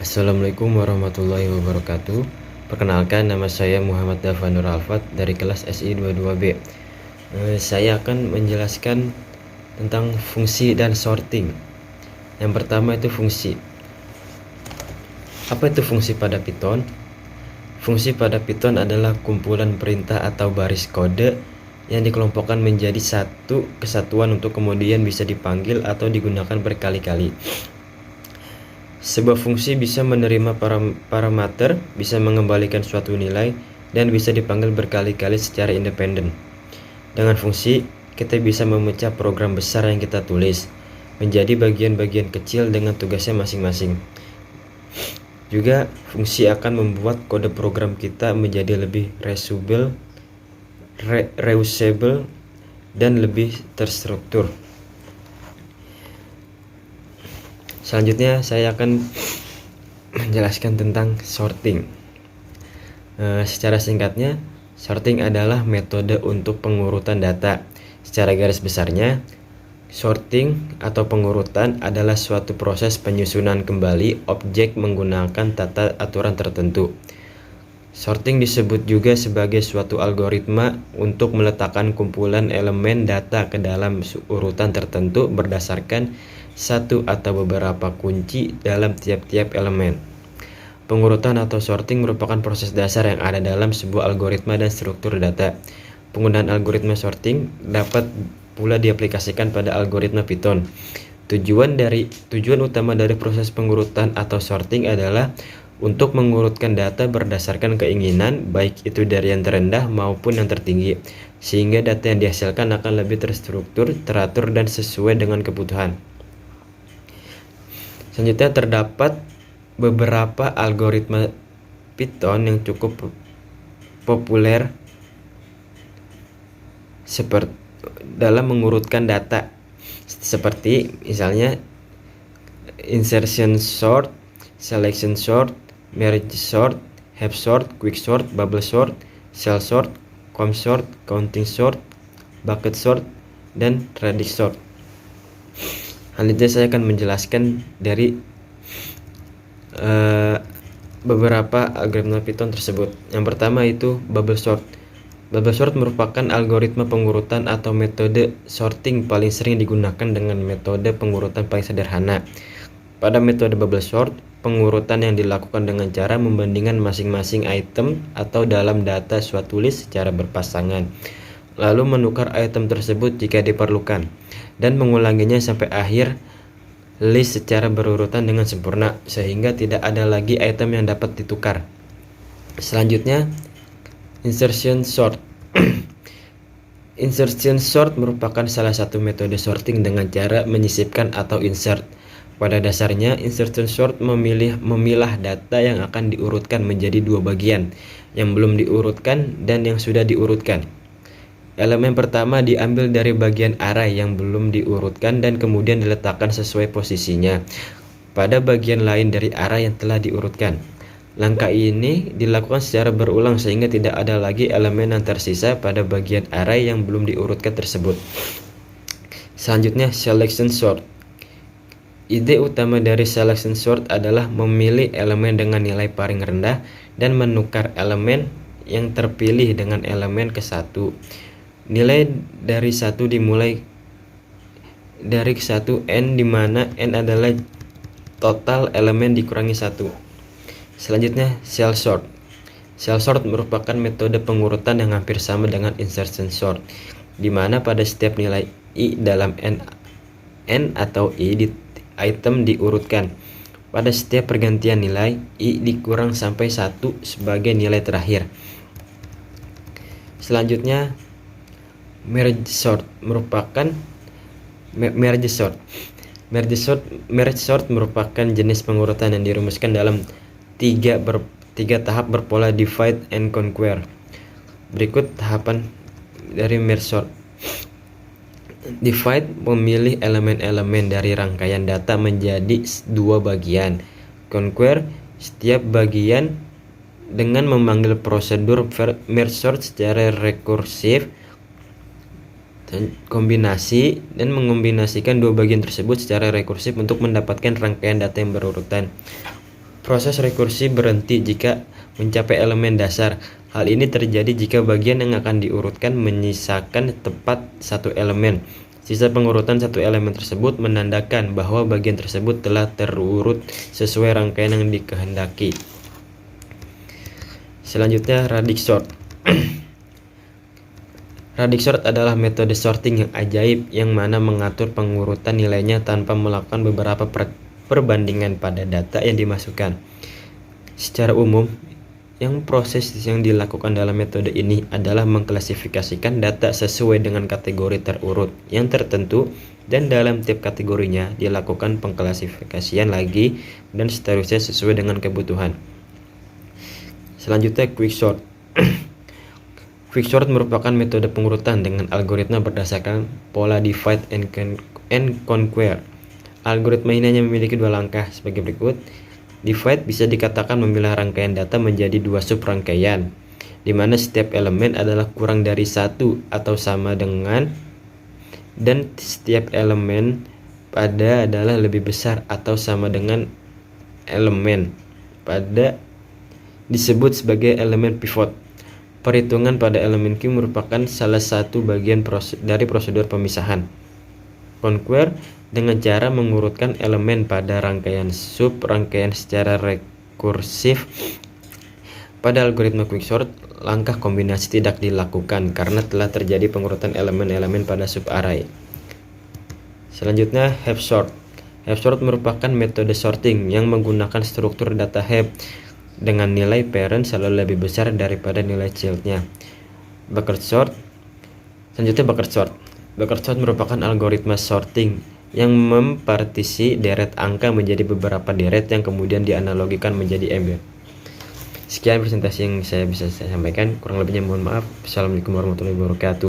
Assalamualaikum warahmatullahi wabarakatuh. Perkenalkan, nama saya Muhammad Dafanur Alfat dari kelas SI 22B. Saya akan menjelaskan tentang fungsi dan sorting. Yang pertama itu fungsi. Apa itu fungsi pada Python? Fungsi pada Python adalah kumpulan perintah atau baris kode yang dikelompokkan menjadi satu kesatuan untuk kemudian bisa dipanggil atau digunakan berkali-kali. Sebuah fungsi bisa menerima parameter, bisa mengembalikan suatu nilai, dan bisa dipanggil berkali-kali secara independen. Dengan fungsi, kita bisa memecah program besar yang kita tulis menjadi bagian-bagian kecil dengan tugasnya masing-masing. Juga, fungsi akan membuat kode program kita menjadi lebih reusable, dan lebih terstruktur. Selanjutnya saya akan menjelaskan tentang sorting. Secara singkatnya, sorting adalah metode untuk pengurutan data. Secara garis besarnya, sorting atau pengurutan adalah suatu proses penyusunan kembali objek menggunakan tata aturan tertentu. Sorting disebut juga sebagai suatu algoritma untuk meletakkan kumpulan elemen data ke dalam urutan tertentu berdasarkan satu atau beberapa kunci dalam tiap-tiap elemen. Pengurutan atau sorting merupakan proses dasar yang ada dalam sebuah algoritma dan struktur data. Penggunaan algoritma sorting dapat pula diaplikasikan pada algoritma Python. Tujuan utama dari proses pengurutan atau sorting adalah untuk mengurutkan data berdasarkan keinginan, baik itu dari yang terendah maupun yang tertinggi, sehingga data yang dihasilkan akan lebih terstruktur, teratur, dan sesuai dengan kebutuhan. Selanjutnya, terdapat beberapa algoritma Python yang cukup populer seperti dalam mengurutkan data, seperti misalnya insertion sort, selection sort, merge sort, heap sort, quick sort, bubble sort, cell sort, com sort, counting sort, bucket sort, dan radius sort. Selanjutnya saya akan menjelaskan dari beberapa algoritma Python tersebut. Yang pertama itu bubble sort. Bubble sort merupakan algoritma pengurutan atau metode sorting paling sering digunakan dengan metode pengurutan paling sederhana. Pada metode bubble sort, pengurutan yang dilakukan dengan cara membandingkan masing-masing item atau dalam data suatu list secara berpasangan, lalu menukar item tersebut jika diperlukan, dan mengulanginya sampai akhir list secara berurutan dengan sempurna, sehingga tidak ada lagi item yang dapat ditukar. Selanjutnya, insertion sort. Insertion sort merupakan salah satu metode sorting dengan cara menyisipkan atau insert. Pada dasarnya, insertion sort memilah data yang akan diurutkan menjadi dua bagian, yang belum diurutkan dan yang sudah diurutkan. Elemen pertama diambil dari bagian array yang belum diurutkan dan kemudian diletakkan sesuai posisinya pada bagian lain dari array yang telah diurutkan. Langkah ini dilakukan secara berulang sehingga tidak ada lagi elemen yang tersisa pada bagian array yang belum diurutkan tersebut. Selanjutnya, selection sort. Ide utama dari selection sort adalah memilih elemen dengan nilai paling rendah dan menukar elemen yang terpilih dengan elemen ke-1. Nilai dari 1 dimulai dari 1 n, di mana n adalah total elemen dikurangi 1. Selanjutnya, cell sort. Cell sort merupakan metode pengurutan yang hampir sama dengan insertion sort, di mana pada setiap nilai i dalam n atau i di item diurutkan. Pada setiap pergantian nilai, i dikurang sampai 1 sebagai nilai terakhir. Selanjutnya, merge sort merupakan merge sort merupakan jenis pengurutan yang dirumuskan dalam tiga tahap berpola divide and conquer. Berikut tahapan dari merge sort. Divide memilih elemen-elemen dari rangkaian data menjadi dua bagian. Conquer setiap bagian dengan memanggil prosedur merge sort secara rekursif kombinasi dan mengombinasikan dua bagian tersebut secara rekursif untuk mendapatkan rangkaian data yang berurutan. Proses rekursi berhenti jika mencapai elemen dasar. Hal ini terjadi jika bagian yang akan diurutkan menyisakan tepat satu elemen. Sisa pengurutan satu elemen tersebut menandakan bahwa bagian tersebut telah terurut sesuai rangkaian yang dikehendaki. Selanjutnya, radix sort. Radix sort adalah metode sorting yang ajaib yang mana mengatur pengurutan nilainya tanpa melakukan beberapa perbandingan pada data yang dimasukkan. Secara umum, proses yang dilakukan dalam metode ini adalah mengklasifikasikan data sesuai dengan kategori terurut yang tertentu, dan dalam tiap kategorinya dilakukan pengklasifikasian lagi dan seterusnya sesuai dengan kebutuhan. Selanjutnya, quicksort. Quicksort merupakan metode pengurutan dengan algoritma berdasarkan pola divide and conquer. Algoritma ini hanya memiliki dua langkah sebagai berikut. Divide bisa dikatakan memilah rangkaian data menjadi dua subrangkaian, di mana setiap elemen adalah kurang dari satu atau sama dengan, dan setiap elemen pada adalah lebih besar atau sama dengan elemen pada disebut sebagai elemen pivot. Perhitungan pada elemen Q merupakan salah satu bagian dari prosedur pemisahan. Conquer dengan cara mengurutkan elemen pada rangkaian sub-rangkaian secara rekursif. Pada algoritma quicksort, langkah kombinasi tidak dilakukan karena telah terjadi pengurutan elemen-elemen pada sub-array. Selanjutnya, heap sort. Heap sort merupakan metode sorting yang menggunakan struktur data heap dengan nilai parent selalu lebih besar daripada nilai childnya. Bucket sort. Selanjutnya, bucket sort. Bucket sort merupakan algoritma sorting yang mempartisi deret angka menjadi beberapa deret yang kemudian dianalogikan menjadi embed. Sekian presentasi yang saya bisa sampaikan, kurang lebihnya mohon maaf. Assalamualaikum warahmatullahi wabarakatuh.